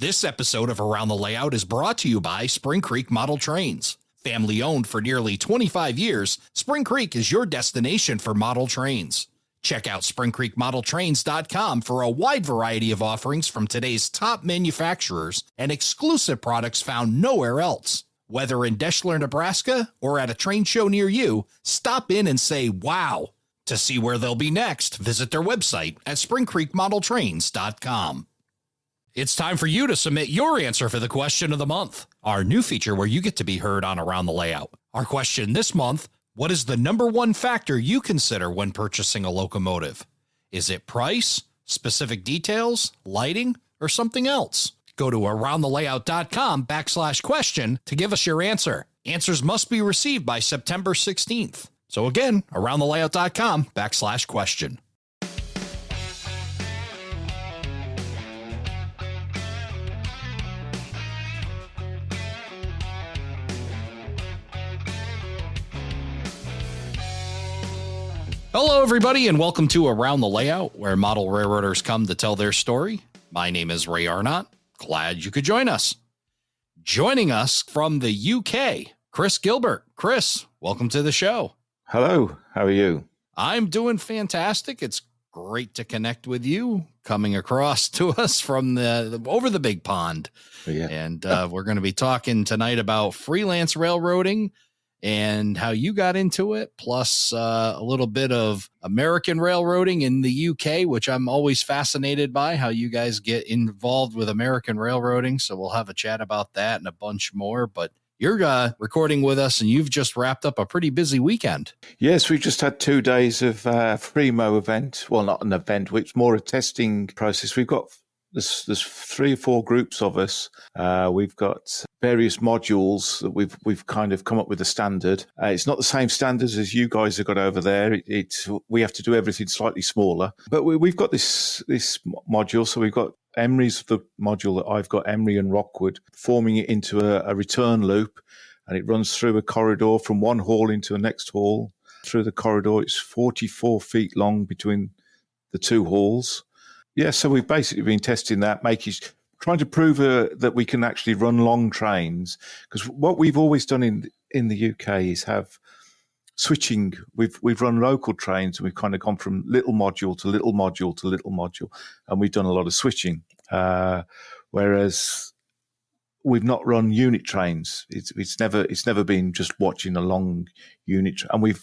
This episode of Around the Layout is brought to you by Spring Creek Model Trains. Family owned for nearly 25 years, Spring Creek is your destination for model trains. Check out springcreekmodeltrains.com for a wide variety of offerings from today's top manufacturers and exclusive products found nowhere else. Whether in Deschler, Nebraska, or at a train show near you, stop in and say wow. To see where they'll be next, visit their website at springcreekmodeltrains.com. It's time for you to submit your answer for the question of the month, our new feature where you get to be heard on Around the Layout. Our question this month: what is the number one factor you consider when purchasing a locomotive? Is it price, specific details, lighting, or something else? Go to aroundthelayout.com/question to give us your answer. Answers must be received by September 16th. So again, aroundthelayout.com/question. Hello, everybody, and welcome to Around the Layout, where model railroaders come to tell their story. My name is Ray Arnott. Glad you could join us. Joining us from the UK, Chris Gilbert. Chris, welcome to the show. Hello, how are you? I'm doing fantastic. It's great to connect with you, coming across to us from over the big pond. Yeah. And we're going to be talking tonight about freelance railroading and how you got into it, plus a little bit of American railroading in the UK, which I'm always fascinated by, how you guys get involved with American railroading. So we'll have a chat about that and a bunch more. But you're recording with us, and you've just wrapped up a pretty busy weekend. Yes, we've just had 2 days of Fremo event. Well, not an event, it's more a testing process. There's 3 or 4 groups of us. We've got various modules that we've kind of come up with a standard. It's not the same standards as you guys have got over there. We have to do everything slightly smaller. But we've got this module. So we've got Emery's the module that I've got, Emery and Rockwood, forming it into a return loop. And it runs through a corridor from one hall into the next hall. Through the corridor, it's 44 feet long between the 2 halls. Yeah, so we've basically been testing that, trying to prove that we can actually run long trains. Because what we've always done in the UK is have switching. We've run local trains, and we've kind of gone from little module to little module to little module, and we've done a lot of switching. Whereas we've not run unit trains. It's never been just watching a long unit. And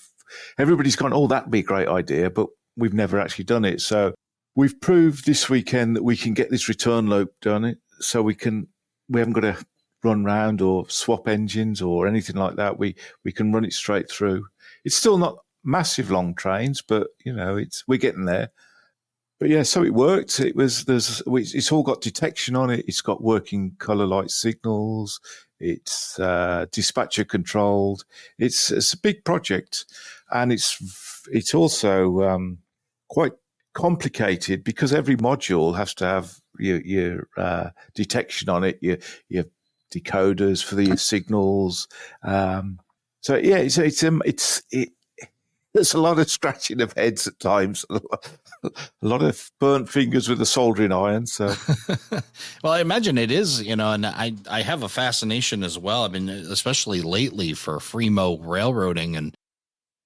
everybody's gone, oh, that'd be a great idea, but we've never actually done it. So we've proved this weekend that we can get this return loop done. So we haven't got to run round or swap engines or anything like that. We can run it straight through. It's still not massive long trains, but we're getting there. But yeah, so it worked. It's all got detection on it. It's got working colour light signals. It's dispatcher controlled. It's a big project, and it's also quite complicated because every module has to have your detection on it, your decoders for the signals. So yeah, there's a lot of scratching of heads at times, a lot of burnt fingers with a soldering iron. So, well, I imagine it is, and I have a fascination as well. I mean, especially lately for Fremo railroading, and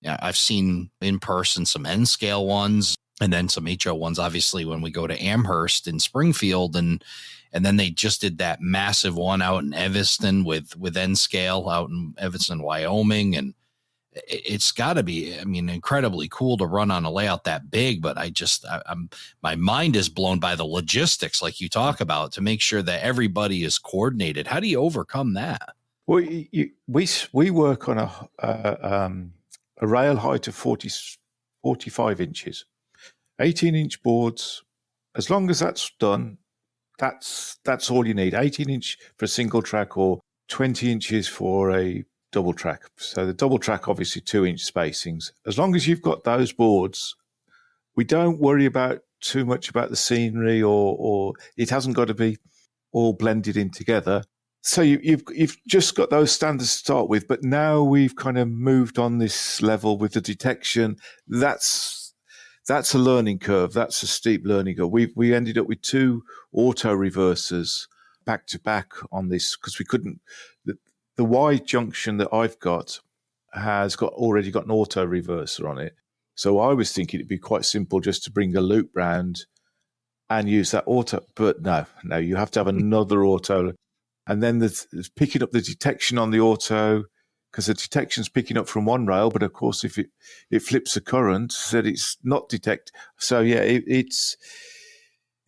I've seen in person some N scale ones, and then some HO ones, obviously, when we go to Amherst in Springfield. And then they just did that massive one out in Evanston with N scale out in Evanston, Wyoming. And it's got to be, incredibly cool to run on a layout that big. But my mind is blown by the logistics, like you talk about, to make sure that everybody is coordinated. How do you overcome that? Well, we work on a rail height of 45 inches. 18-inch boards. As long as that's done, that's all you need. 18-inch for a single track, or 20 inches for a double track. So the double track, obviously 2-inch spacings. As long as you've got those boards, we don't worry too much about the scenery, or it hasn't got to be all blended in together. So you've just got those standards to start with, but now we've kind of moved on this level with the detection. That's a learning curve. That's a steep learning curve. We ended up with 2 auto reversers back to back on this because we couldn't. The Y junction that I've got has already got an auto reverser on it. So I was thinking it'd be quite simple just to bring a loop round and use that auto. But no, you have to have another auto. And then there's picking up the detection on the auto because the detection's picking up from one rail. But of course, if it flips the current, that it's not detect. So yeah,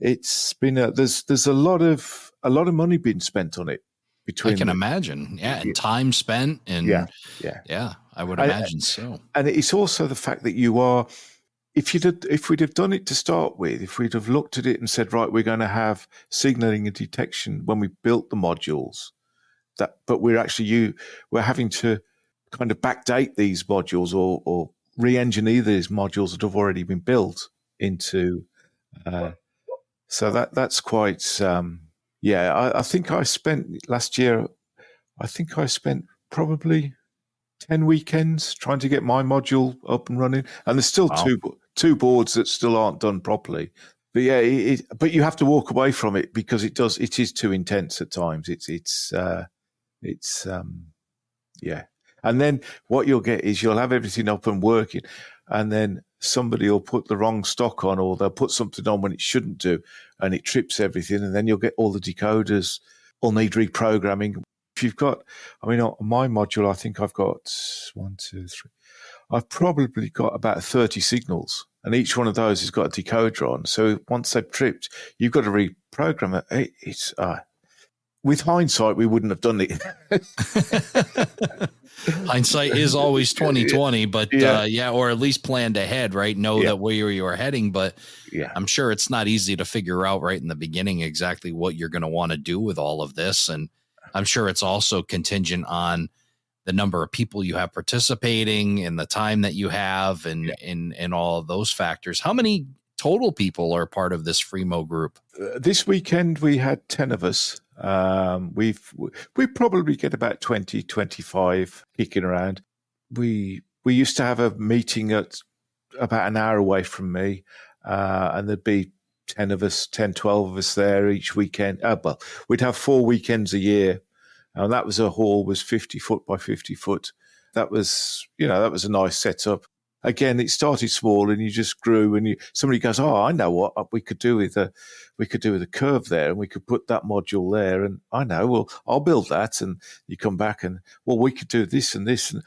it's been there's a lot of money being spent on it. I can imagine. Yeah. And time spent. And yeah, I would imagine so. And it's also the fact that you are, if we'd have done it to start with, if we'd have looked at it and said, right, we're going to have signaling and detection when we built the modules, but we're having to kind of backdate these modules or re-engineer these modules that have already been built into, so that's quite, I think I spent last year, probably 10 weekends trying to get my module up and running. And there's still two boards that still aren't done properly. But yeah, but you have to walk away from it because it is too intense at times. And then what you'll get is you'll have everything up and working, and then somebody will put the wrong stock on, or they'll put something on when it shouldn't do, and it trips everything. And then you'll get all the decoders will need reprogramming. If you've got, on my module, I think I've got 1, 2, 3. I've probably got about 30 signals, and each one of those has got a decoder on. So once they've tripped, you've got to reprogram it. It's with hindsight, we wouldn't have done it. Hindsight is always 2020, but or at least planned ahead, right? Know that where you are heading, but I'm sure it's not easy to figure out right in the beginning exactly what you're going to want to do with all of this. And I'm sure it's also contingent on the number of people you have participating and the time that you have and all of those factors. How many total people are part of this Fremo group? This weekend, we had 10 of us. We probably get about 20, 25 kicking around. We used to have a meeting at about an hour away from me, and there'd be 10 of us, 10, 12 of us there each weekend. Well, we'd have 4 weekends a year. And that was a hall was 50 foot by 50 foot. That was a nice setup. Again, it started small and you just grew, and somebody goes, "Oh, I know what we could do with a curve there, and we could put that module there." And I know, well, I'll build that. And you come back and, well, we could do this and this, and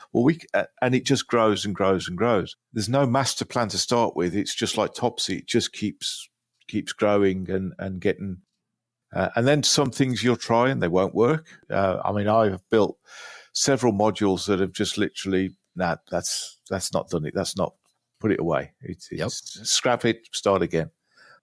and it just grows and grows and grows. There's no master plan to start with. It's just like Topsy. It just keeps growing and getting. And then some things you'll try and they won't work. I've built several modules that have just literally, that's not done it. That's not, put it away. It's scrap it, start again.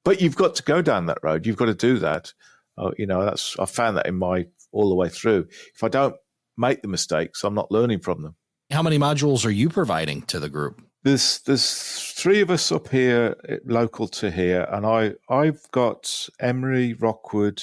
But you've got to go down that road. You've got to do that. I found that all the way through. If I don't make the mistakes, I'm not learning from them. How many modules are you providing to the group? There's 3 of us up here, local to here, and I've got Emery, Rockwood.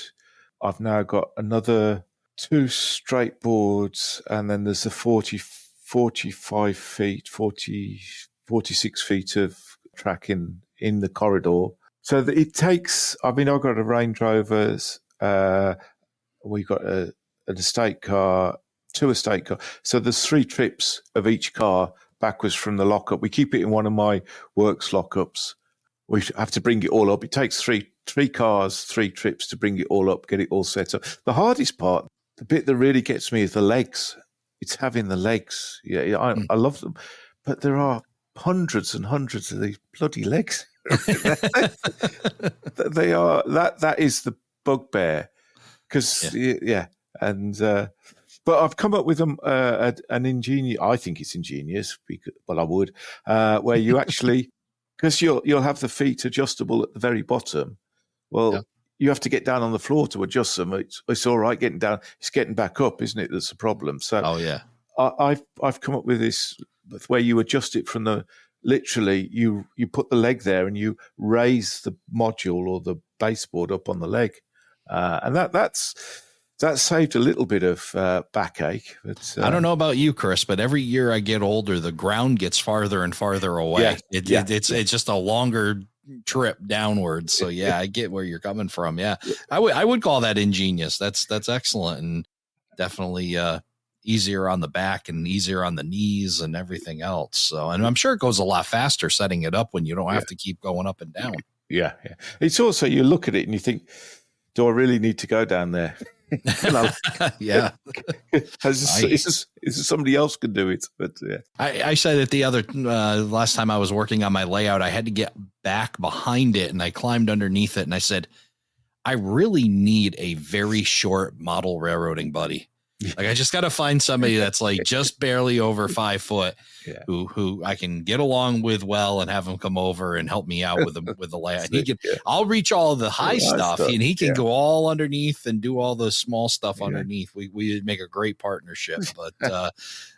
I've now got another 2 straight boards, and then there's the 45 feet, 46 feet of track in the corridor. So it takes. I've got a Range Rovers. We've got an estate car, 2 estate cars. So there's 3 trips of each car backwards from the lockup. We keep it in one of my works lockups. We have to bring it all up. It takes 3 cars, 3 trips to bring it all up, get it all set up. The hardest part, the bit that really gets me, is the legs. It's having the legs. I love them, but there are hundreds and hundreds of these bloody legs. They are that is the bugbear, because but I've come up with an ingenious. I think it's ingenious. I would, where you actually, because you'll have the feet adjustable at the very bottom. Well, you have to get down on the floor to adjust them. It's all right getting down. It's getting back up, isn't it? That's the problem. So, I've come up with this where you adjust it from the. Literally, you put the leg there and you raise the module or the baseboard up on the leg, and that's saved a little bit of backache. But, I don't know about you, Chris, but every year I get older, the ground gets farther and farther away. It's just a longer trip downwards. So yeah, I get where you're coming from. Yeah, I would call that ingenious. That's excellent, and definitely easier on the back and easier on the knees and everything else. So, and I'm sure it goes a lot faster setting it up when you don't have to keep going up and down. Yeah. It's also, you look at it and you think, do I really need to go down there? Yeah. Is somebody else could do it, but yeah. I said it the other last time I was working on my layout, I had to get back behind it and I climbed underneath it and I said, I really need a very short model railroading buddy. Like I just got to find somebody that's like just barely over 5 foot, who I can get along with well and have him come over and help me out with the layout. He can, I'll reach all the high stuff and he can go all underneath and do all the small stuff underneath. We make a great partnership, but I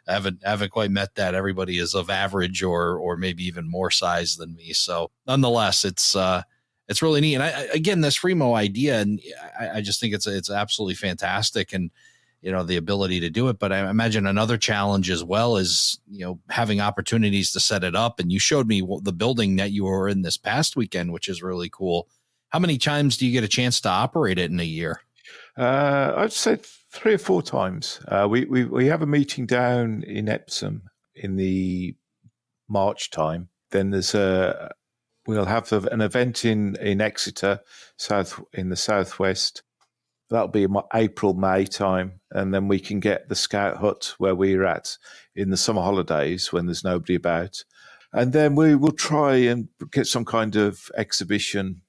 haven't quite met that. Everybody is of average or maybe even more size than me. So nonetheless, it's really neat. And again, this Fremo idea, and I just think it's absolutely fantastic. And the ability to do it. But I imagine another challenge as well is, having opportunities to set it up. And you showed me the building that you were in this past weekend, which is really cool. How many times do you get a chance to operate it in a year? I'd say 3 or 4 times. We have a meeting down in Epsom in the March time. Then we'll have an event in Exeter, in the southwest. That'll be April, May time. And then we can get the scout hut where we're at in the summer holidays when there's nobody about. And then we will try and get some kind of exhibition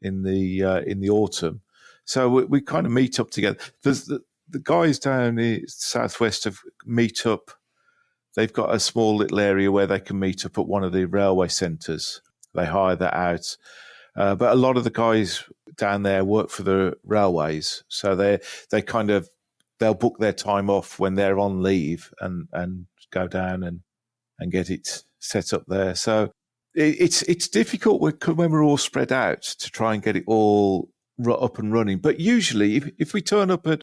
in the autumn. So we kind of meet up together. There's the guys down the southwest have meet up. They've got a small little area where they can meet up at one of the railway centres. They hire that out. But a lot of the guys down there work for the railways, so they'll book their time off when they're on leave and go down and get it set up there. So it's difficult when we're all spread out to try and get it all up and running. But usually, if we turn up at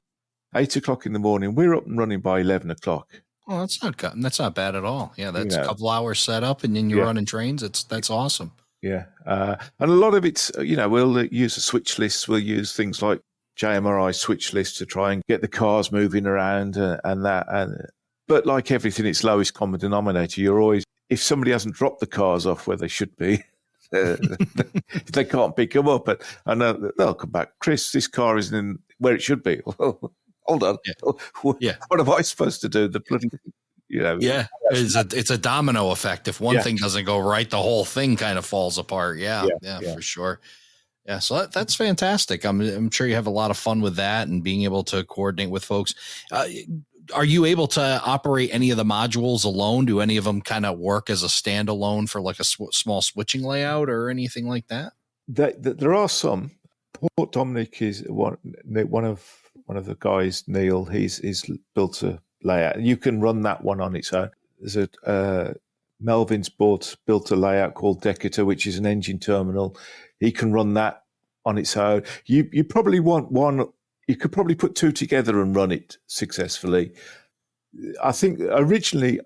8 o'clock in the morning, we're up and running by 11 o'clock. Well, that's not bad at all. Yeah, that's a couple hours set up, and then you're running trains. That's awesome. Yeah. And a lot of it's, we'll use a switch list. We'll use things like JMRI switch lists to try and get the cars moving around and that. But like everything, it's lowest common denominator. You're always, if somebody hasn't dropped the cars off where they should be, they can't pick them up. And they'll come back. Chris, this car isn't in where it should be. Well, hold on. Yeah. What am I supposed to do? The bloody... it's a domino effect. If one thing doesn't go right, the whole thing kind of falls apart. Yeah, for sure. Yeah, so that's fantastic. I'm sure you have a lot of fun with that and being able to coordinate with folks. Are you able to operate any of the modules alone? Do any of them kind of work as a standalone for like a small switching layout or anything like that? There are some. Port Dominic is one of the guys. Neil, he's built a layout. You can run that one on its own. There's Melvin's built a layout called Decatur, which is an engine terminal. He can run that on its own. You probably want one. You could probably put 2 together and run it successfully. I think originally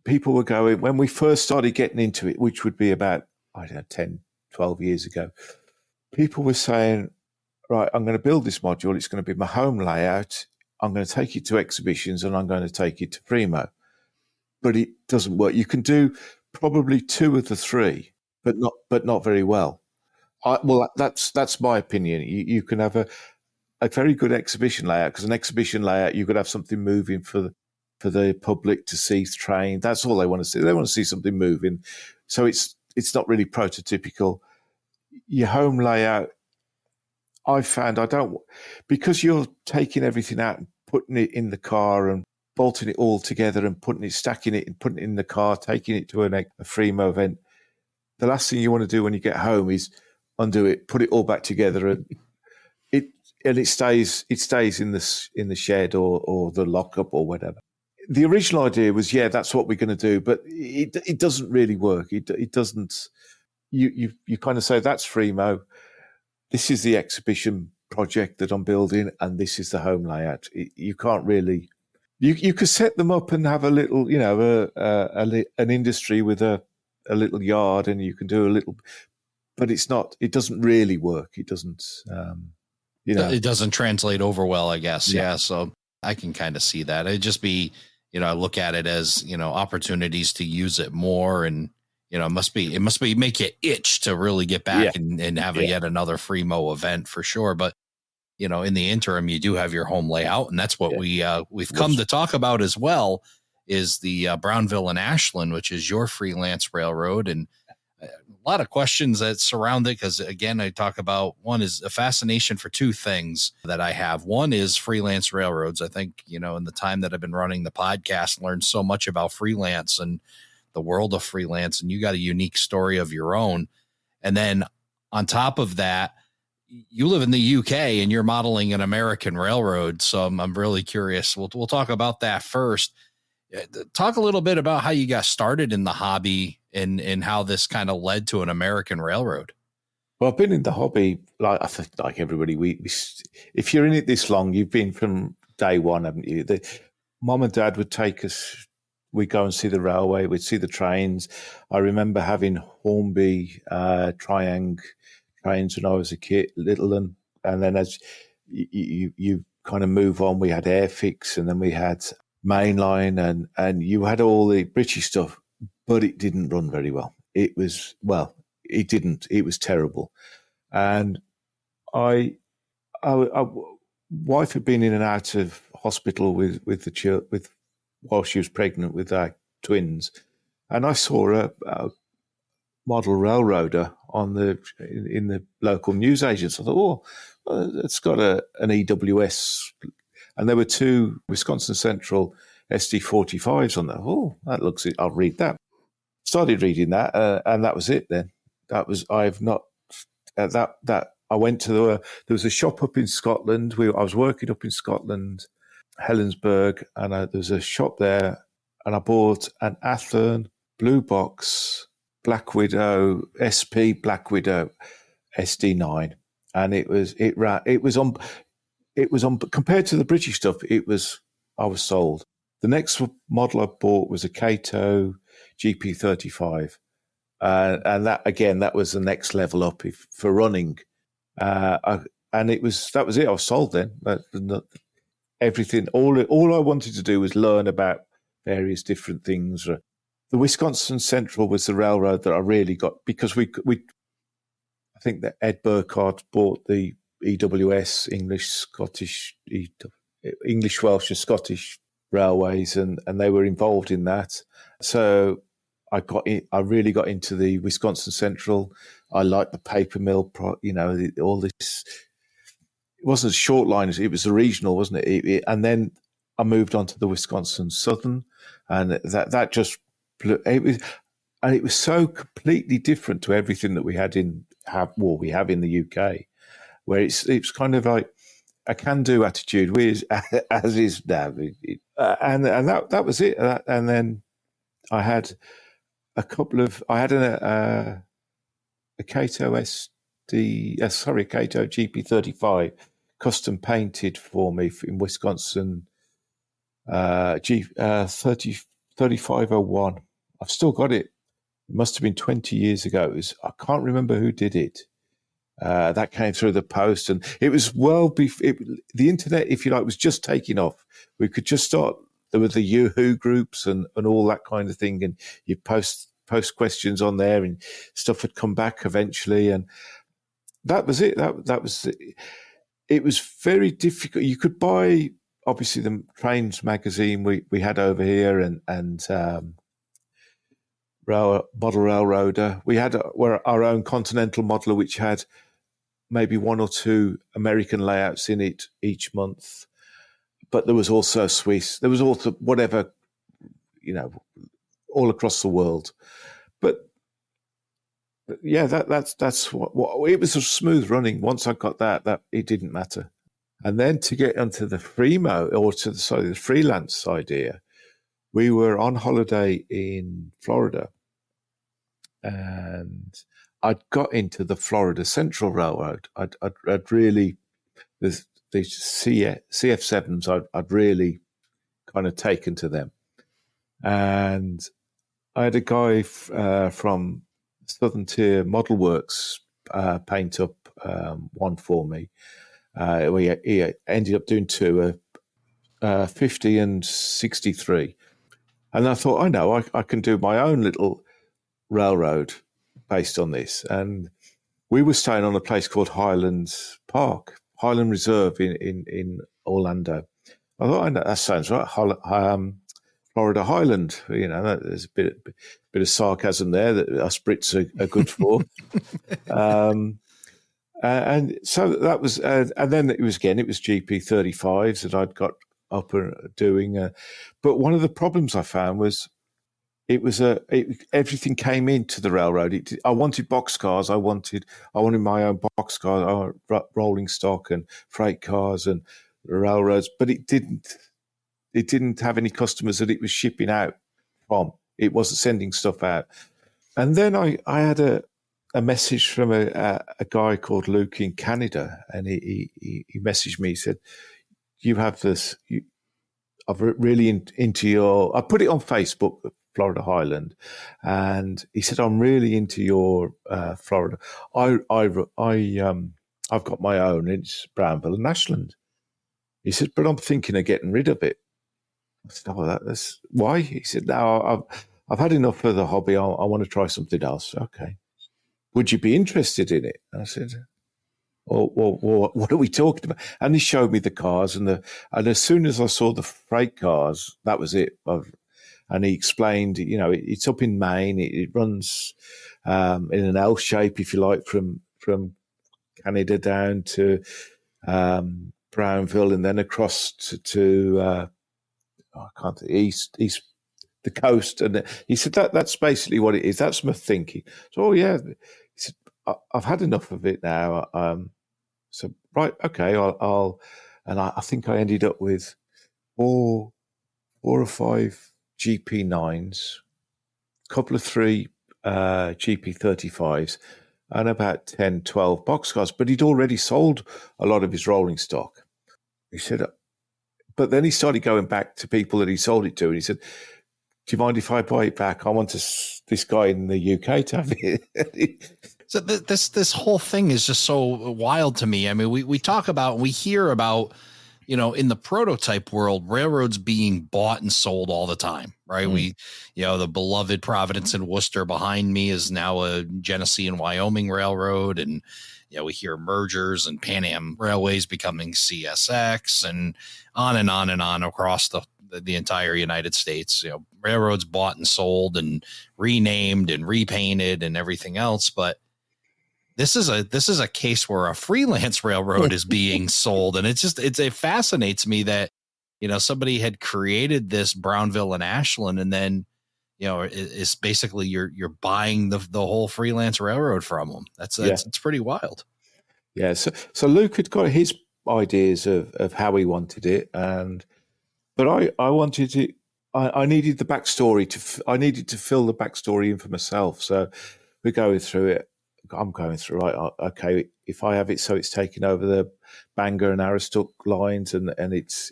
people were going, when we first started getting into it, which would be about, 10, 12 years ago, people were saying, right, I'm going to build this module. It's going to be my home layout. I'm going to take it to exhibitions and I'm going to take it to Fremo. But it doesn't work. You can do probably 2 of the 3, but not very well. That's my opinion. You can have a very good exhibition layout, because an exhibition layout, you could have something moving for the public to see train. That's all they want to see. They want to see something moving. So it's not really prototypical. Your home layout, I found because you're taking everything out and putting it in the car and bolting it all together and stacking it and putting it in the car, taking it to a Fremo event. The last thing you want to do when you get home is undo it, put it all back together, and it stays in the shed or the lockup or whatever. The original idea was, that's what we're going to do, but it doesn't really work. It doesn't. You kind of say, that's Fremo. This is the exhibition project that I'm building, and this is the home layout. You can't really. You could set them up and have a little, an industry with a a little yard and you can do a little, but it's not. It doesn't really work. It doesn't. It doesn't translate over well, I guess. No. Yeah. So I can kind of see that. It'd just be, I look at it as, opportunities to use it more, and, it must be make you itch to really get back and have yet another Freemo event for sure. But, in the interim, you do have your home layout, and that's what we've come to talk about as well, is the Brownville and Ashland, which is your freelance railroad. And a lot of questions that surround it, because again, I talk about, one is a fascination for two things that I have. One is freelance railroads. I think, in the time that I've been running the podcast, learned so much about freelance and the world of freelance, and you got a unique story of your own. And then on top of that, you live in the UK and you're modeling an American railroad. So I'm really curious. We'll talk about that first. Talk a little bit about how you got started in the hobby and how this kind of led to an American railroad. Well, I've been in the hobby, I think, like everybody. We if you're in it this long, you've been from day one, haven't you? Mom and Dad would take us. We'd go and see the railway. We'd see the trains. I remember having Hornby Triang trains when I was a kid, little, and then as you kind of move on, we had Airfix, and then we had Mainline, and you had all the British stuff, but it didn't run very well. It didn't. It was terrible. And I wife had been in and out of hospital with while she was pregnant with our twins, and I saw a model railroader in the local newsagents. I thought, it's got an EWS, and there were two Wisconsin Central SD45s on there. Oh, that looks it. I'll read that. Started reading that, and that was it. Then I went to there was a shop up in Scotland. I was working up in Scotland, Helensburgh, and there was a shop there, and I bought an Athearn Blue Box Black Widow SP Black Widow SD9, and it was on compared to the British stuff. I was sold. The next model I bought was a Kato GP35, and that was the next level up for running. And that was it. I was sold then. Everything, all I wanted to do was learn about various different things. The Wisconsin Central was the railroad that I really got, because I think that Ed Burkhardt bought the EWS, English, Welsh and Scottish railways, and they were involved in that. So I really got into the Wisconsin Central. I liked the paper mill, all this. It wasn't short liners; it was the regional, wasn't it? And then I moved on to the Wisconsin Southern, and that just it was so completely different to everything that we have in the UK, where it's kind of like a can-do attitude, as is now, and that was it. And then I had a Kato Kato GP35 custom painted for me in Wisconsin, 3501. I've still got it. It must have been 20 years ago. I can't remember who did it. That came through the post, and it was well before the internet, if you like, was just taking off. We could just start. There were the Yahoo groups and all that kind of thing, and you post questions on there, and stuff would come back eventually, and that was it. That was it. It was very difficult. You could buy, obviously, the Trains magazine we had over here, and Model Railroader. We had our own Continental modeler, which had maybe one or two American layouts in it each month. But there was also Swiss. There was also whatever, all across the world. But yeah, that's what it was. A smooth running. Once I got that it didn't matter. And then to get onto the Freemo, or the freelance idea, we were on holiday in Florida, and I'd got into the Florida Central Railroad. I'd really, the CF7s, I'd really kind of taken to them. And I had a guy from Southern Tier Model Works paint up one for me. He ended up doing two, 50 and 63. And I thought, I know, I can do my own little railroad based on this. And we were staying on a place called Highland Reserve in Orlando. I thought, I know, that sounds right. Florida Highland, there's a bit of sarcasm there that us Brits are good for. And so that was, and then it was GP35s that I'd got up and doing. But one of the problems I found was everything came into the railroad. I wanted boxcars. I wanted my own boxcar, rolling stock and freight cars and railroads, but it didn't have any customers that it was shipping out from. It wasn't sending stuff out. And then I had a message from a guy called Luke in Canada, and he messaged me. He said, "You have this. I'm really into your." I put it on Facebook, Florida Highland, and he said, "I'm really into your Florida. I've got my own. It's Brownville and Ashland." He said, "But I'm thinking of getting rid of it." I said, "Oh, that's why?" He said, "No, I've had enough of the hobby. I want to try something else." Okay. Would you be interested in it? And I said, well, what are we talking about? And he showed me the cars, and as soon as I saw the freight cars, that was it. And he explained, it's up in Maine. It runs in an L shape, if you like, from Canada down to Brownville, and then across to east the coast. And he said that's basically what it is. That's my thinking. So, he said, I've had enough of it now. So right, okay, I think I ended up with four or five GP9s, a couple of three GP35s, and about 10, 12 boxcars. But he'd already sold a lot of his rolling stock. He said, but then he started going back to people that he sold it to, and he said, "Do you mind if I buy it back? I want this guy in the UK to have it." So this whole thing is just so wild to me. I mean, we hear about, in the prototype world, railroads being bought and sold all the time, right? The beloved Providence and Worcester behind me is now a Genesee and Wyoming railroad. And, we hear mergers and Pan-Am Railways becoming CSX and on and on and on across the entire United States. Railroads bought and sold and renamed and repainted and everything else. But this is a case where a freelance railroad is being sold. And it fascinates me that, somebody had created this Brownville and Ashland, and then, it's basically you're buying the whole freelance railroad from them. It's pretty wild. Yeah. So Luke had got his ideas of how he wanted it. But I wanted it. I needed the backstory I needed to fill the backstory in for myself. So we're going through it. I'm going through, right, okay, if I have it so it's taken over the Bangor and Aroostook lines, and it's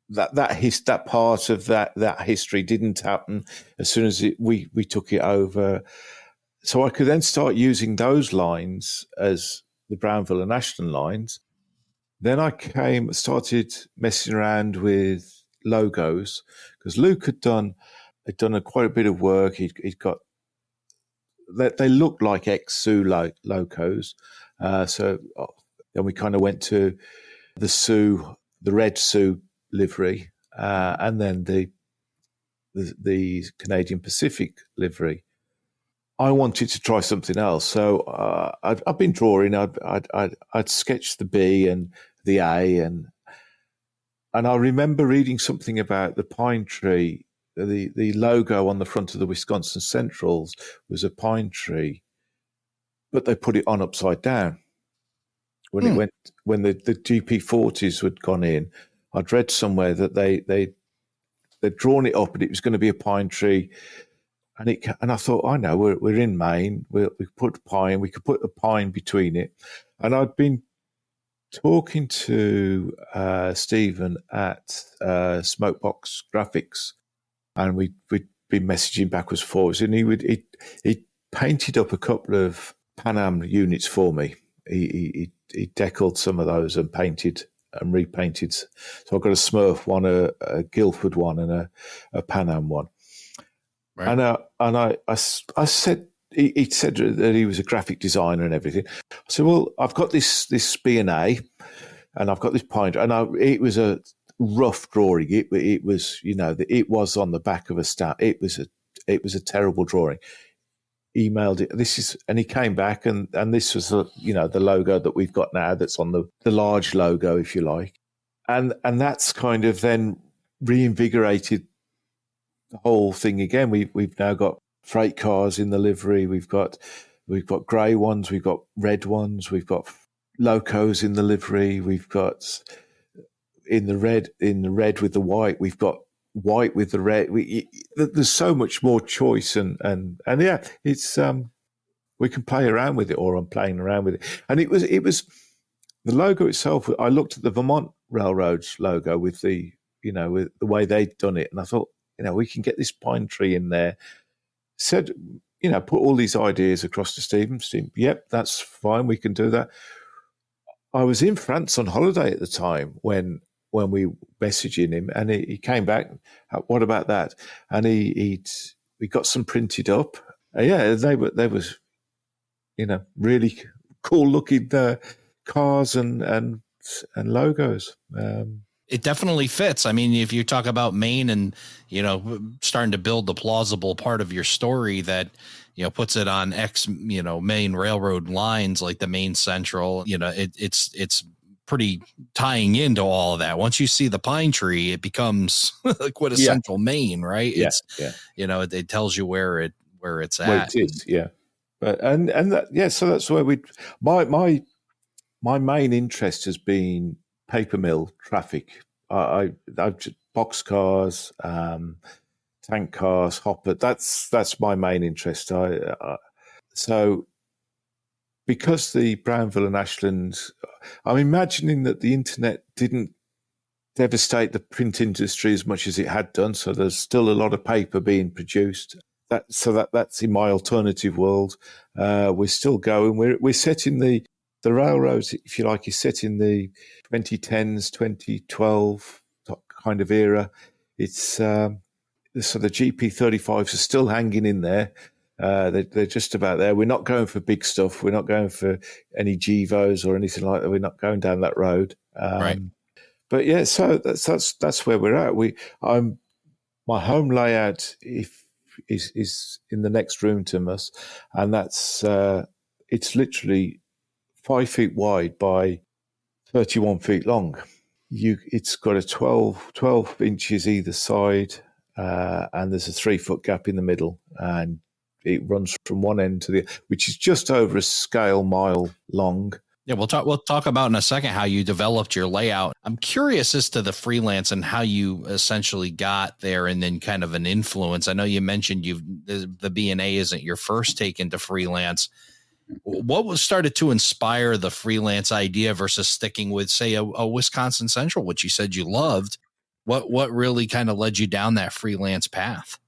that part of that history didn't happen as soon as we took it over. So I could then start using those lines as the Brownville and Ashland lines. Then I started messing around with logos, because Luke had done quite a bit of work. He'd got they looked like ex-Sioux logos. So then we kind of went to the red Sioux livery, and then the Canadian Pacific livery. I wanted to try something else, so I've been drawing. I'd sketched the B and the A, and I remember reading something about the pine tree. The logo on the front of the Wisconsin Centrals was a pine tree, but they put it on upside down. When it went, when the GP40s had gone in, I'd read somewhere that they'd drawn it up and it was going to be a pine tree. And I thought, I know, we're in Maine. We could put a pine between it. And I'd been talking to Stephen at Smokebox Graphics, and we'd been messaging backwards and forwards, and he painted up a couple of Pan Am units for me. He deckled some of those and painted and repainted. So I've got a Smurf one, a Gilbert one, and a Pan Am one. Right. And I said, he said that he was a graphic designer and everything. I said, well, I've got this B&A, and I've got this pointer, and it was a rough drawing. It was, it was on the back of a stamp. It was a terrible drawing. Emailed it. And he came back, and this was the logo that we've got now. That's on the large logo, if you like, and that's kind of then reinvigorated the whole thing again. We've now got freight cars in the livery. We've got grey ones. We've got red ones. We've got locos in the livery. We've got in the red with the white. We've got white with the red. There's so much more choice, and yeah, it's we can play around with it, or I'm playing around with it. And it was the logo itself. I looked at the Vermont Railroad's logo with the with the way they'd done it, and I thought, we can get this pine tree in there. Said, put all these ideas across to Stephen. Yep, that's fine. We can do that. I was in France on holiday at the time when we messaging him, and he came back. What about that? And we got some printed up. Yeah, they was really cool looking cars and logos. It definitely fits. I mean, if you talk about Maine and, starting to build the plausible part of your story that, puts it on Maine railroad lines like the Maine Central, it's pretty tying into all of that. Once you see the pine tree, it becomes quintessential Maine, right? Yeah, it tells you where it's at. Where it is, yeah. But and that, yeah, so that's where my main interest has been paper mill traffic. I've boxcars, tank cars, hopper. That's my main interest. So because the Brownville and Ashland, I'm imagining that the internet didn't devastate the print industry as much as it had done. So there's still a lot of paper being produced. That's in my alternative world. We're still going. We're setting the railroads, if you like, is set in the 2010s, 2012 kind of era. It's so the GP35s are still hanging in there. They're just about there. We're not going for big stuff. We're not going for any Gevos or anything like that. We're not going down that road. Right. But yeah, so that's where we're at. My home layout is in the next room to us, and that's it's literally 5 feet wide by 31 feet long. It's got a 12 inches either side, and there's a 3 foot gap in the middle, and it runs from one end to the, which is just over a scale mile long. Yeah, we'll talk about in a second how you developed your layout. I'm curious as to the freelance and how you essentially got there, and then kind of an influence. I know you mentioned the B&A isn't your first take into freelance. What started to inspire the freelance idea versus sticking with, say, a Wisconsin Central, which you said you loved? What really kind of led you down that freelance path?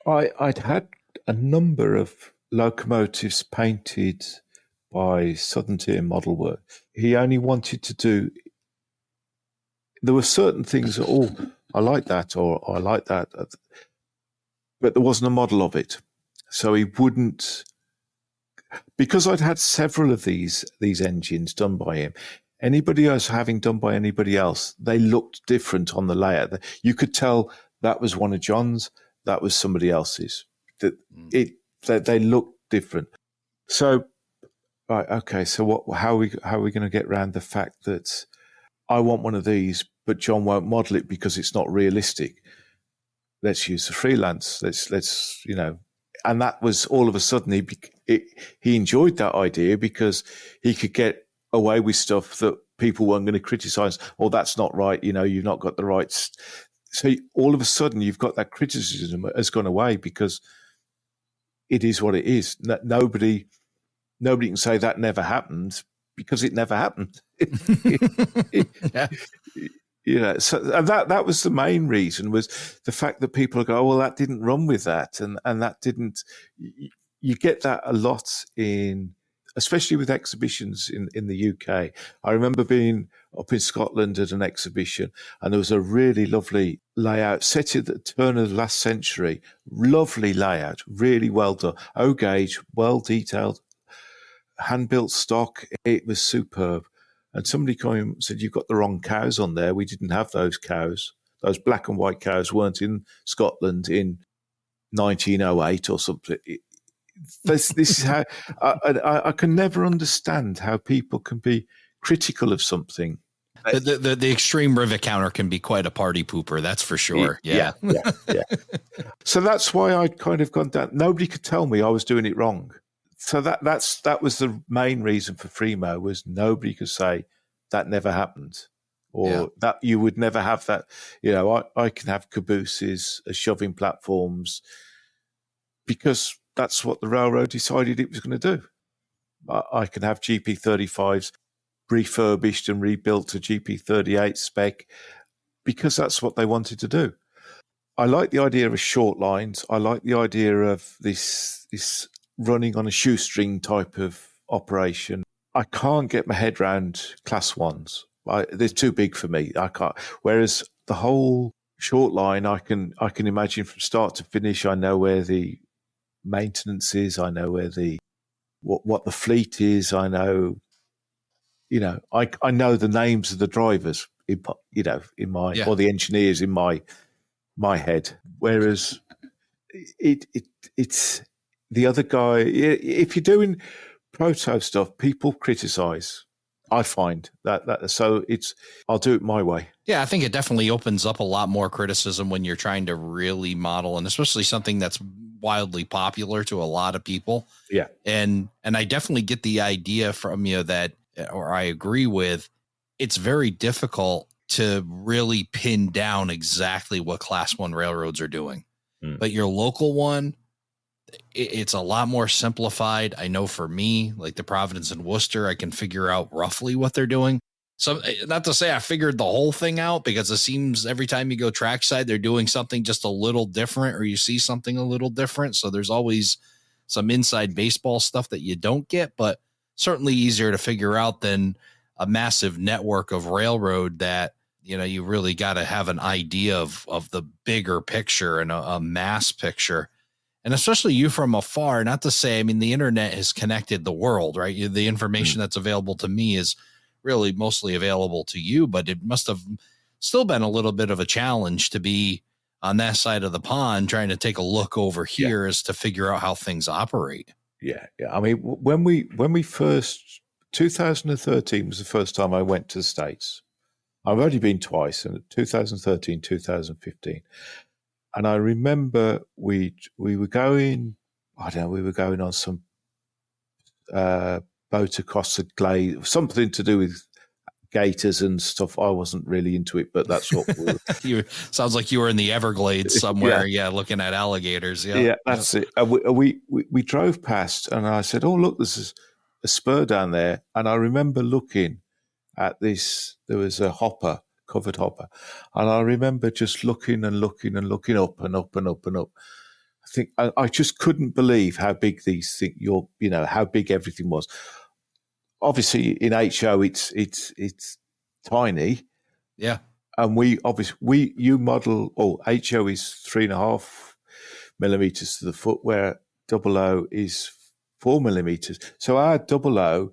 I'd had a number of locomotives painted by Southern Tier Model Work. He only wanted to do. There were certain things that, I like that, or I like that, but there wasn't a model of it, so he wouldn't. Because I'd had several of these engines done by him. Anybody else having done by anybody else, they looked different on the layout. You could tell that was one of John's, that was somebody else's. They looked different. So, right, okay. So how are we going to get around the fact that I want one of these, but John won't model it because it's not realistic? Let's use the freelance. Let's and that was all of a sudden he enjoyed that idea because he could get away with stuff that people weren't going to criticize. Oh, that's not right. You've not got the rights. So all of a sudden you've got that criticism has gone away because it is what it is. Nobody can say that never happened because it never happened. Yeah. So and that was the main reason, was the fact that people go, oh, well, that didn't run with that, and that didn't. You get that a lot especially with exhibitions in the UK. I remember being up in Scotland at an exhibition, and there was a really lovely layout set at the turn of the last century. Lovely layout, really well done, O gauge, well detailed, hand built stock. It was superb. And somebody came and said, you've got the wrong cows on there. We didn't have those cows. Those black and white cows weren't in Scotland in 1908 or something. This is how I can never understand how people can be critical of something. The extreme rivet counter can be quite a party pooper, that's for sure. Yeah. So that's why I'd kind of gone down. Nobody could tell me I was doing it wrong. So that was the main reason for Fremo, was nobody could say that never happened, or that you would never have that. I can have cabooses, shoving platforms, because that's what the railroad decided it was going to do. I can have GP35s refurbished and rebuilt to GP38 spec because that's what they wanted to do. I like the idea of short lines. I like the idea of this running on a shoestring type of operation. I can't get my head around class ones. They're too big for me. I can't. Whereas the whole short line, I can imagine from start to finish. I know where the maintenance is. I know where what the fleet is. I know, I know the names of the drivers. In my or the engineers in my head. Whereas it's the other guy. If you're doing proto stuff, people criticize. I find that so I'll do it my way. Yeah, I think it definitely opens up a lot more criticism when you're trying to really model, and especially something that's wildly popular to a lot of people. Yeah. And I definitely get the idea from you that, or I agree with, it's very difficult to really pin down exactly what class one railroads are doing. But your local one, it's a lot more simplified. I know for me, like the Providence and Worcester, I can figure out roughly what they're doing. So not to say I figured the whole thing out, because it seems every time you go trackside, they're doing something just a little different, or you see something a little different. So there's always some inside baseball stuff that you don't get, but certainly easier to figure out than a massive network of railroad that, you really got to have an idea of the bigger picture and a mass picture. And especially you from afar, not to say, the internet has connected the world, right? The information that's available to me is really mostly available to you, but it must have still been a little bit of a challenge to be on that side of the pond, trying to take a look over here as to figure out how things operate. Yeah. When we first, 2013 was the first time I went to the States. I've only been twice, in 2013, 2015. And I remember we were going, we were going on some boat across the glade, something to do with gators and stuff. I wasn't really into it, but that's what we were. Sounds like you were in the Everglades somewhere, looking at alligators. Yeah, that's it. We drove past, and I said, "Oh, look, there's a spur down there." And I remember looking at this. There was a covered hopper, and I remember just looking and looking and looking up and up and up and up. I think I just couldn't believe how big these things. How big everything was. Obviously, in HO, it's tiny. Yeah, and you model. HO is 3.5 millimeters to the foot, where double O is 4 millimeters. So our double O,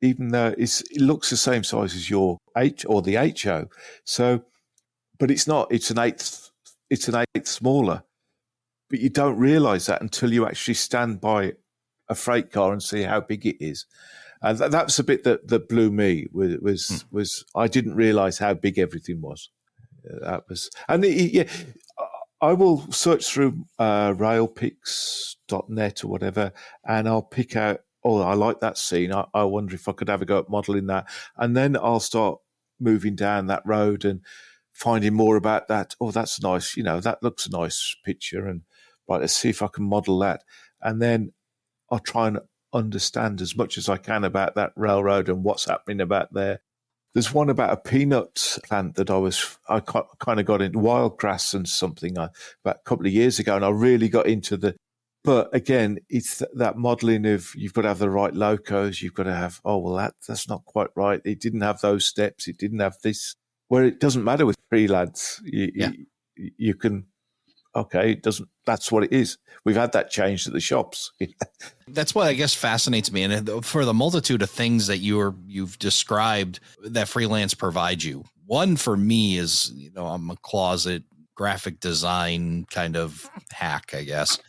even though it looks the same size as your H or the HO, so, but it's not. It's an eighth. It's an eighth smaller, but you don't realise that until you actually stand by a freight car and see how big it is. And that's a bit that blew me. Was I didn't realise how big everything was. That was, and I will search through railpix.net or whatever, and I'll pick out. Oh, I like that scene. I wonder if I could have a go at modelling that. And then I'll start moving down that road and finding more about that. Oh, that's nice. That looks a nice picture. And right, let's see if I can model that. And then I'll try and understand as much as I can about that railroad and what's happening about there. There's one about a peanut plant that I kind of got into wild grass and something about a couple of years ago, and I really got into but again, it's that modelling of you've got to have the right locos, you've got to have, oh, well, that's not quite right. It didn't have those steps. It didn't have this, where it doesn't matter with freelance. You can, okay, it doesn't, that's what it is. We've had that changed at the shops. That's what I guess fascinates me. And for the multitude of things that you've described that freelance provides you, one for me is, I'm a closet graphic design kind of hack, I guess.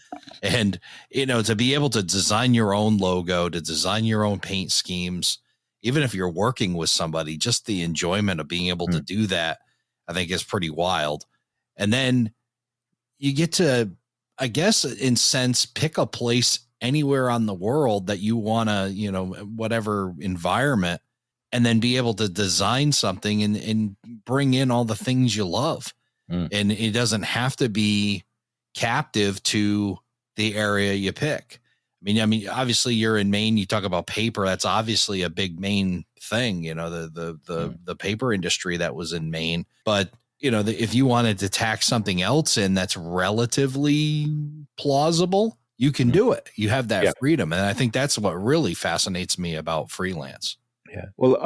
And, to be able to design your own logo, to design your own paint schemes, even if you're working with somebody, just the enjoyment of being able to do that, I think is pretty wild. And then you get to, I guess, in sense, pick a place anywhere on the world that you want to, whatever environment, and then be able to design something and bring in all the things you love. And it doesn't have to be captive to the area you pick. I mean, obviously you're in Maine, you talk about paper. That's obviously a big Maine thing, the paper industry that was in Maine, but if you wanted to tack something else in that's relatively plausible, you can do it. You have that freedom. And I think that's what really fascinates me about freelance. Yeah. Well,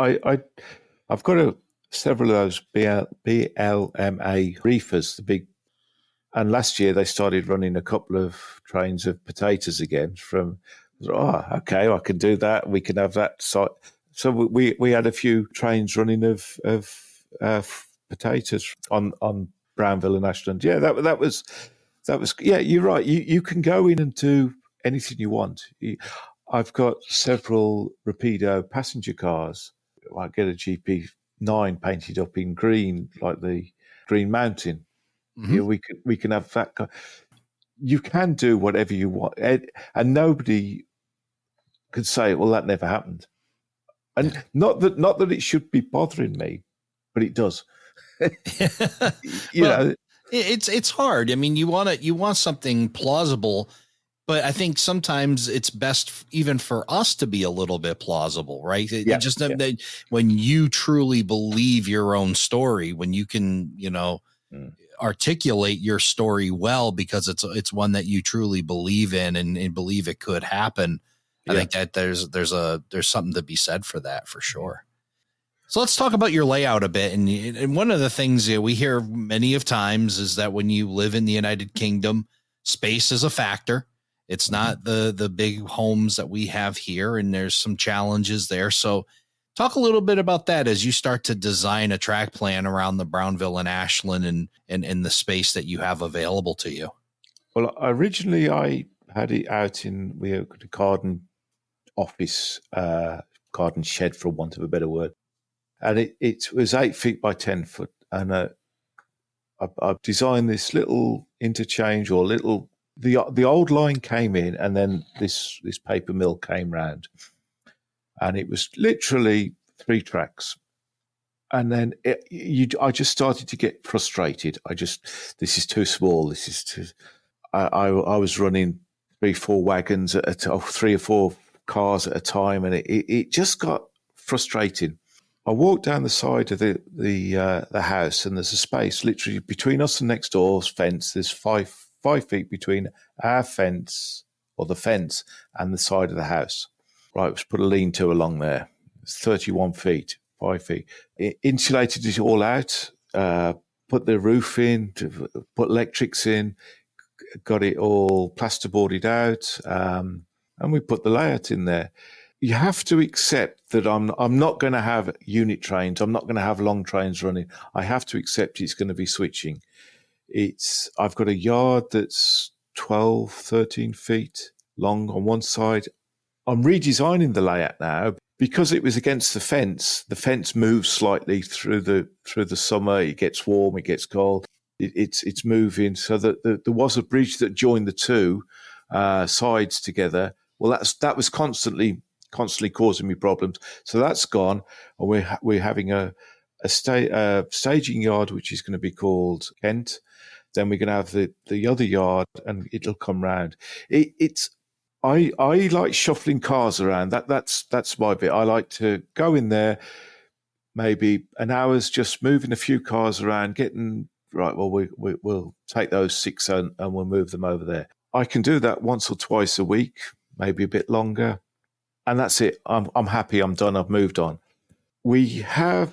I've got several of those BLMA reefers, the big, and last year they started running a couple of trains of potatoes again okay, I can do that. We can have that site. So we had a few trains running of potatoes on Brownville and Ashland. Yeah, that was yeah, you're right. You can go in and do anything you want. I've got several Rapido passenger cars. I get a GP9 painted up in green, like the Green Mountain. Mm-hmm. Yeah, we can have that. You can do whatever you want, and nobody could say, "Well, that never happened." And not that it should be bothering me, but it does. It's hard. I mean, you want something plausible, but I think sometimes it's best even for us to be a little bit plausible, right? When you truly believe your own story, when you can, articulate your story well, because it's one that you truly believe in and believe it could happen. I think that there's something to be said for that, for sure. So let's talk about your layout a bit. And one of the things we hear many of times is that when you live in the United Kingdom, space is a factor. It's not the big homes that we have here, and there's some challenges there. So talk a little bit about that as you start to design a track plan around the Brownville and Ashland and the space that you have available to you. Well, originally I had it out we had a garden office, garden shed, for want of a better word. And it was 8 feet by 10 foot. And I've designed this little interchange the old line came in, and then this paper mill came round. And it was literally 3 tracks. And then I just started to get frustrated. This is too small. This is too. I was running 3-4 wagons at 3 or 4 cars at a time, and it just got frustrating. I walked down the side of the house, and there's a space literally between us and next door's fence. There's 5 feet between our fence, or the fence, and the side of the house. Right, let's put a lean-to along there. It's 31 feet, 5 feet. It insulated it all out, put the roof in, put electrics in, got it all plasterboarded out, and we put the layout in there. You have to accept that I'm not going to have unit trains. I'm not going to have long trains running. I have to accept it's going to be switching. I've got a yard that's 12, 13 feet long on one side. I'm redesigning the layout now because it was against the fence. The fence moves slightly through the summer. It gets warm. It gets cold. It's moving, so that there was a bridge that joined the 2 sides together. Well, that was constantly causing me problems. So that's gone, and we're having a staging yard, which is going to be called Kent. Then we're going to have the other yard, and it'll come round. I like shuffling cars around. That's my bit. I like to go in there, maybe an hour's just moving a few cars around, getting right. Well, we'll take those 6 and we'll move them over there. I can do that once or twice a week, maybe a bit longer, and that's it. I'm happy. I'm done. I've moved on. We've had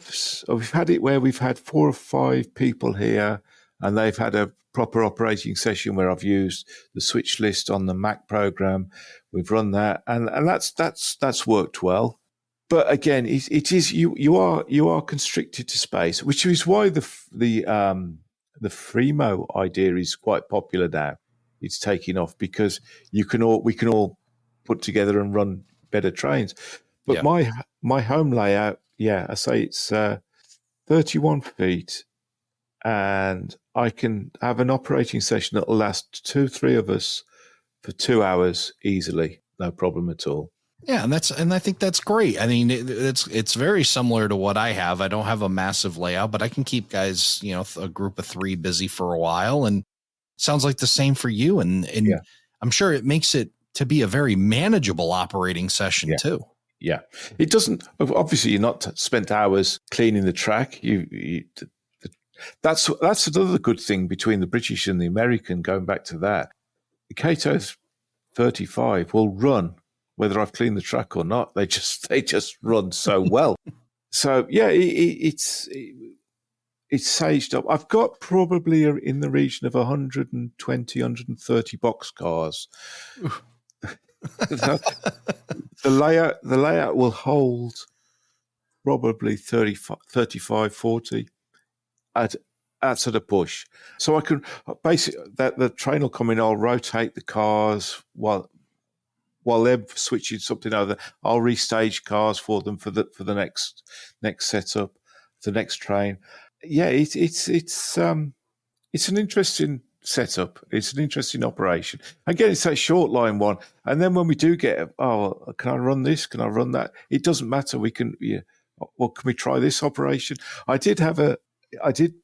it where we've had 4 or 5 people here, and they've had a proper operating session where I've used the switch list on the Mac program. We've run that, and that's worked well. But again, it is you are constricted to space, which is why the Fremo idea is quite popular now. It's taking off because we can all put together and run better trains. But my home layout, I say it's 31 feet, and I can have an operating session that will last 2-3 of us for 2 hours easily, no problem at all. Yeah, and I think that's great. I mean, it's very similar to what I have. I don't have a massive layout, but I can keep guys, a group of 3 busy for a while, and sounds like the same for you. And I'm sure it makes it to be a very manageable operating session too. Yeah, it doesn't. Obviously, you're not spent hours cleaning the track. That's another good thing between the British and the American. Going back to that, the Cato 35 will run whether I've cleaned the track or not. They just run so well. So it's saged up. I've got probably in the region of 120, 130 boxcars. The layout will hold probably 35, 40 at sort of push. So I can basically the train will come in. I'll rotate the cars while they're switching something over. I'll restage cars for them for the next setup, the next train. Yeah, it's an interesting setup. It's an interesting operation. Again, it's that short line one. And then when we do get, can I run this? Can I run that? It doesn't matter. We can, well, can we try this operation? I did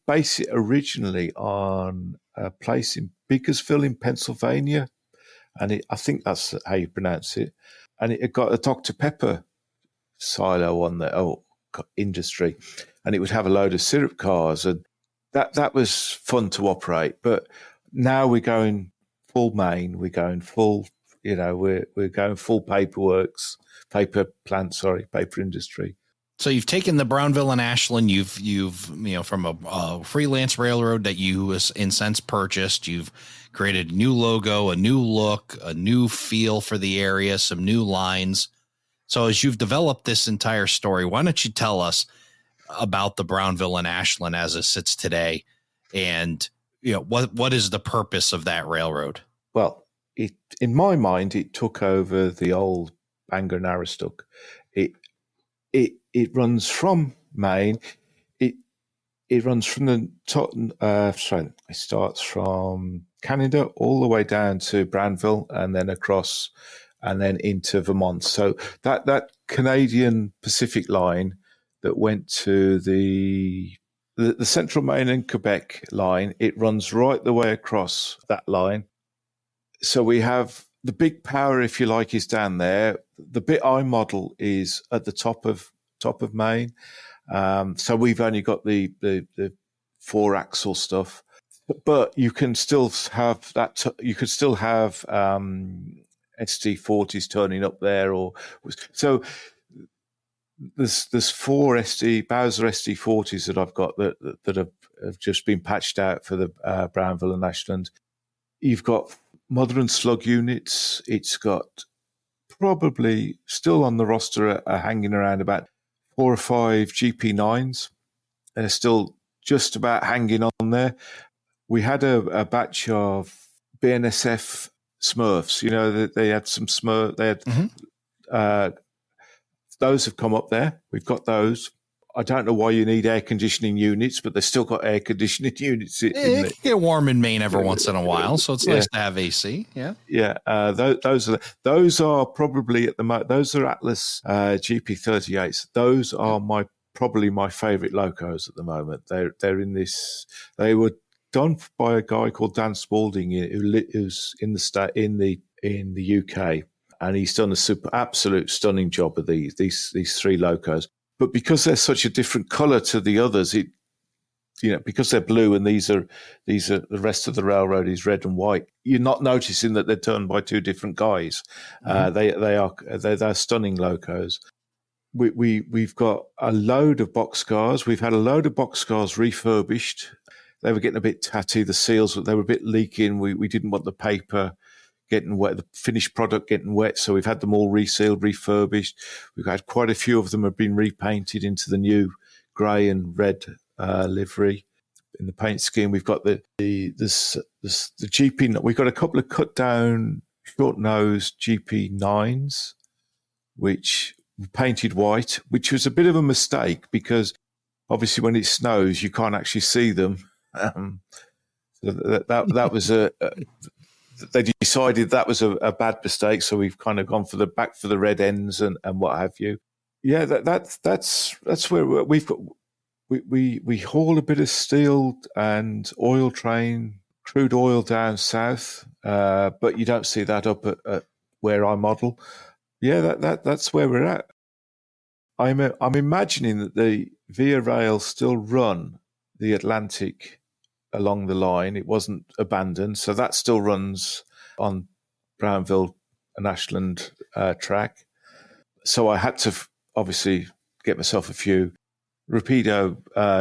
base it originally on a place in Bakersville in Pennsylvania. And I think that's how you pronounce it. And it got a Dr. Pepper silo on the industry. And it would have a load of syrup cars. And that was fun to operate. But now we're going full Maine. We're going full, we're going full paper industry. So you've taken the Brownville and Ashland, you've from a freelance railroad that you in sense purchased, you've created a new logo, a new look, a new feel for the area, some new lines. So as you've developed this entire story, why don't you tell us about the Brownville and Ashland as it sits today, and what is the purpose of that railroad? Well, in my mind, it took over the old Bangor and Aroostook. It runs from Maine. It runs from the top. It starts from Canada all the way down to Brownville, and then across, and then into Vermont. So that Canadian Pacific line that went to the Central Maine and Quebec line, it runs right the way across that line. So we have the big power, if you like, is down there. The bit I model is at the top of Maine. So we've only got the 4-axle stuff, but you can still have that. You could still have SD40s turning up there, so. There's 4 Bowser SD40s that I've got that have just been patched out for the Brownville and Ashland. You've got mother and slug units. It's got probably still on the roster hanging around about 4 or 5 GP9s. They're still just about hanging on there. We had a batch of BNSF Smurfs. They had some Smurf. They had. Those have come up there. We've got those. I don't know why you need air conditioning units, but they've still got air conditioning units. It can get warm in Maine every once in a while, so it's nice to have AC. Yeah. Those are probably at the moment. Those are Atlas GP38s. Those are probably my favourite locos at the moment. They're in this. They were done by a guy called Dan Spalding, who's in the UK. And he's done a absolute stunning job of these 3 locos. but because they're such a different color to the others, because they're blue and these are the rest of the railroad is red and white, you're not noticing that they're done by two different guys. They're stunning locos. We've got a load of boxcars. We've had a load of boxcars refurbished. They were getting a bit tatty. The seals, they were a bit leaking. We didn't want the paper getting wet, the finished product getting wet. So we've had them all resealed, refurbished. We've had quite a few of them have been repainted into the new grey and red livery in the paint scheme. We've got the GP. We've got a couple of cut down short nose GP9s, which were painted white, which was a bit of a mistake because obviously when it snows you can't actually see them. So that was they decided that was a bad mistake, so we've kind of gone for the red ends and what have you. Yeah, that's where we've got. We haul a bit of steel and oil train, crude oil down south, but you don't see that up at where I model. Yeah, that's where we're at. I'm imagining that the Via Rail still run the Atlantic along the line. It wasn't abandoned, so that still runs on Brownville and Ashland track. So I had to obviously get myself a few Rapido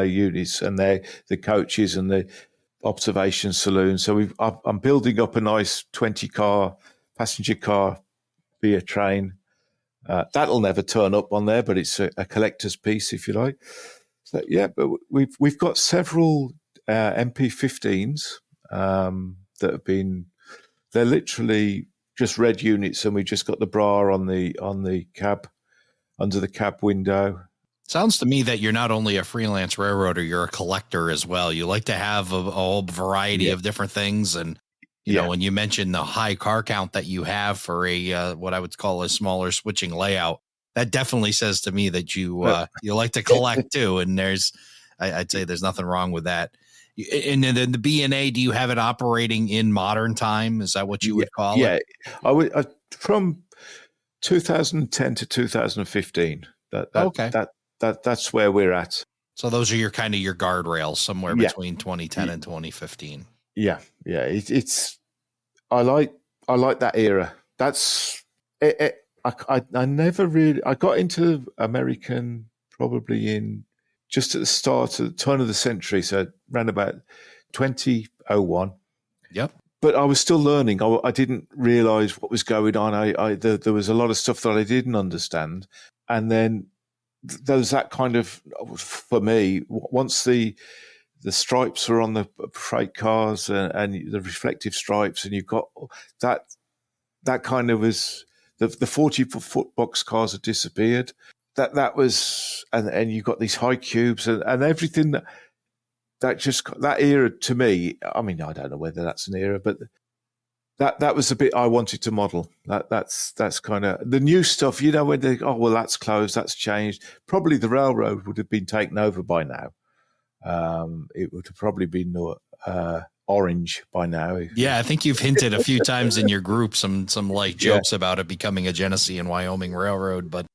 units and the coaches and the observation saloon. So I'm building up a nice 20-car passenger car via train. That'll never turn up on there, but it's a collector's piece, if you like. So yeah, but we've got several MP15s that have been. They're literally just red units, and we just got the bra on the cab, under the cab window. Sounds to me that you're not only a freelance railroader, you're a collector as well. You like to have a whole variety of different things. And, you know, when you mentioned the high car count that you have for a what I would call a smaller switching layout, that definitely says to me that you you like to collect too. And I'd say there's nothing wrong with that. And then the B&A, do you have it operating in modern time? Is that what you would call it? Yeah, from 2010 to 2015. That's where we're at. So those are your guardrails somewhere between 2010 and 2015. Yeah. It's I like that era. That's it. I never really. I got into American probably in just at the start of the turn of the century, so around about 2001. Yep. But I was still learning. I didn't realize what was going on. There was a lot of stuff that I didn't understand, and then there's that kind of, for me, once the stripes were on the freight cars and the reflective stripes, and you've got that kind of was the 40-foot box cars have disappeared. That was, and you've got these high cubes and everything that era to me. I mean, I don't know whether that's an era, but that was the bit I wanted to model. That's kind of the new stuff, you know, when they that's closed, that's changed. Probably the railroad would have been taken over by now. It would have probably been orange by now. Yeah, I think you've hinted a few times in your group some light jokes about it becoming a Genesee and Wyoming railroad. But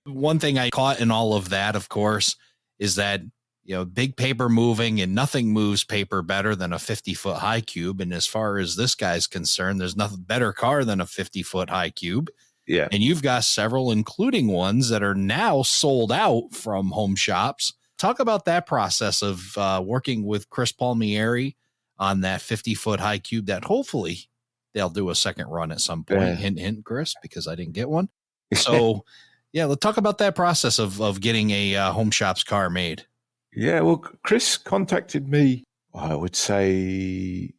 one thing I caught in all of that, of course, is that, you know, big paper moving, and nothing moves paper better than a 50-foot high cube. And as far as this guy's concerned, there's nothing better car than a 50-foot high cube. Yeah. And you've got several, including ones that are now sold out from home shops. Talk about that process of working with Chris Palmieri on that 50-foot high cube that hopefully they'll do a second run at some point. Hint, hint, Chris, because I didn't get one. So, let's talk about that process of getting a home shop's car made. Yeah, well, Chris contacted me, I would say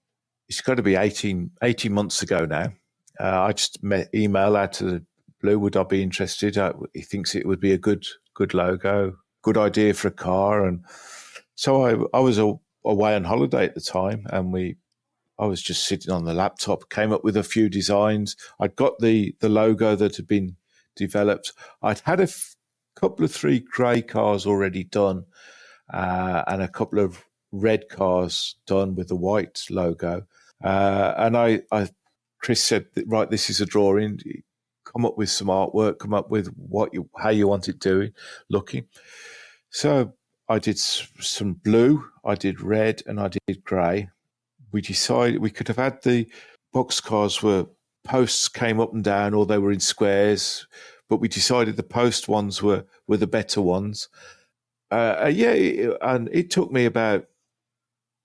it's got to be 18 months ago now. I just email out to the blue, would I be interested? He thinks it would be a good logo, good idea for a car. And so I was away on holiday at the time, and I was just sitting on the laptop, came up with a few designs. I'd got the logo that had been developed. I'd had a couple of 3 grey cars already done, and a couple of red cars done with the white logo. And Chris said, right, this is a drawing. come up with some artwork, come up with how you want it looking. So I did some blue, I did red, and I did grey. We decided we could have had the boxcars where posts came up and down, or they were in squares, but we decided the post ones were the better ones. And it took me about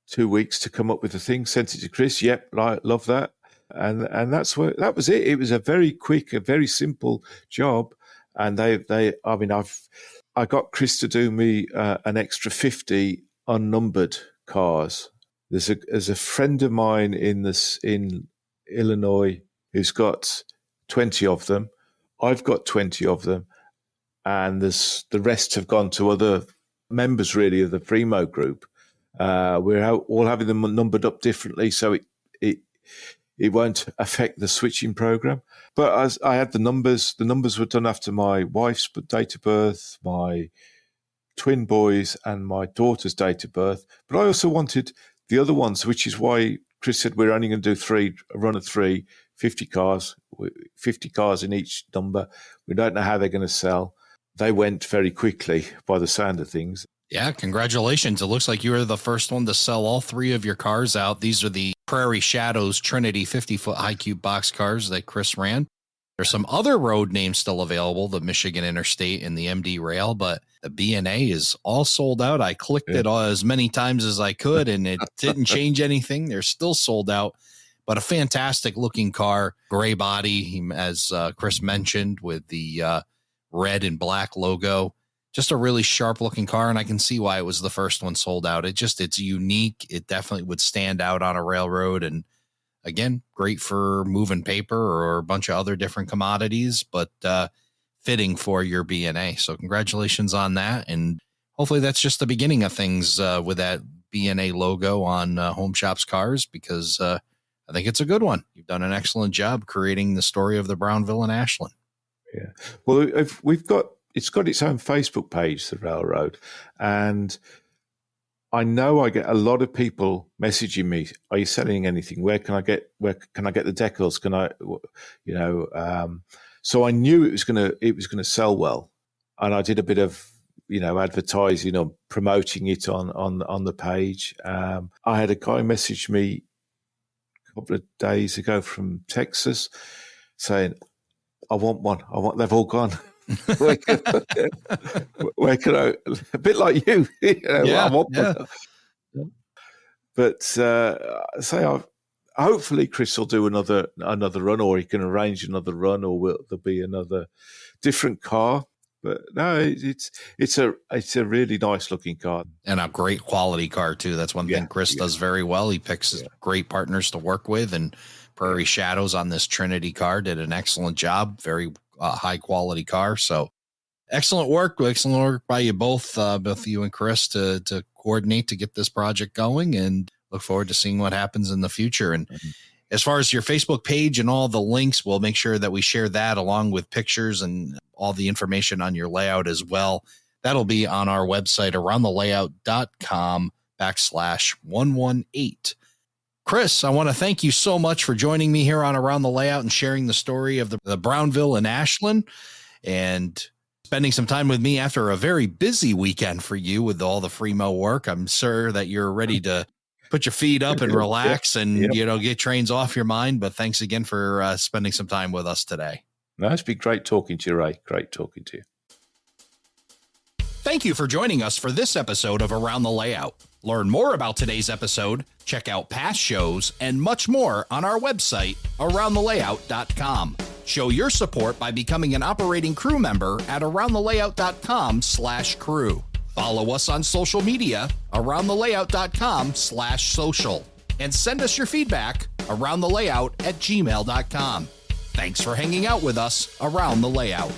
2 weeks to come up with the thing. Sent it to Chris. Yep, I love that. And that was it. It was a very quick, a very simple job. And I got Chris to do me an extra 50 unnumbered cars. There's a friend of mine in Illinois who's got 20 of them. I've got 20 of them, and the rest have gone to other members really of the Primo group. We're all having them numbered up differently, so it won't affect the switching program. But as I had the numbers were done after my wife's date of birth, my twin boys, and my daughter's date of birth. But I also wanted the other ones, which is why Chris said we're only going to do a run of 50 cars, 50 cars in each number. We don't know how they're going to sell. They went very quickly by the sound of things. Yeah, congratulations. It looks like you were the first one to sell all 3 of your cars out. These are the Prairie Shadows Trinity 50-foot high cube box cars that Chris ran. There's some other road names still available, the Michigan Interstate and the MD Rail, but the B&A is all sold out. I clicked it as many times as I could, and it didn't change anything. They're still sold out, but a fantastic looking car, gray body, as Chris mentioned, with the red and black logo. Just a really sharp looking car, and I can see why it was the first one sold out. It's unique. It definitely would stand out on a railroad, and again, great for moving paper or a bunch of other different commodities, but fitting for your B&A. So congratulations on that, and hopefully that's just the beginning of things with that B&A logo on Home Shop's cars, because I think it's a good one. You've done an excellent job creating the story of the Brownville and Ashland. Yeah. Well, it's got its own Facebook page, the railroad, and I know I get a lot of people messaging me. Are you selling anything? Where can I get the decals? Can I, so I knew it was gonna sell well, and I did a bit of advertising or promoting it on the page. I had a guy message me a couple of days ago from Texas saying, I want one. They've all gone. Where can I? A bit like you. I want one. But hopefully Chris will do another run, or he can arrange another run, or there'll be another different car. But no, it's a really nice looking car, and a great quality car too. That's one thing Chris does very well. He picks great partners to work with, and Prairie Shadows on this Trinity car did an excellent job. Very high quality car. So excellent work by you both you and Chris to coordinate to get this project going, and look forward to seeing what happens in the future. And as far as your Facebook page and all the links, we'll make sure that we share that along with pictures and all the information on your layout as well. That'll be on our website, aroundthelayout.com/118. Chris, I want to thank you so much for joining me here on Around the Layout and sharing the story of the Brownville and Ashland, and spending some time with me after a very busy weekend for you with all the Fremo work. I'm sure that you're ready to put your feet up and relax and, get trains off your mind. But thanks again for spending some time with us today. No, it's been great talking to you, Ray. Great talking to you. Thank you for joining us for this episode of Around the Layout. Learn more about today's episode, check out past shows, and much more on our website, aroundthelayout.com. Show your support by becoming an operating crew member at aroundthelayout.com/crew. Follow us on social media, aroundthelayout.com/social. And send us your feedback, aroundthelayout@gmail.com. Thanks for hanging out with us around the layout.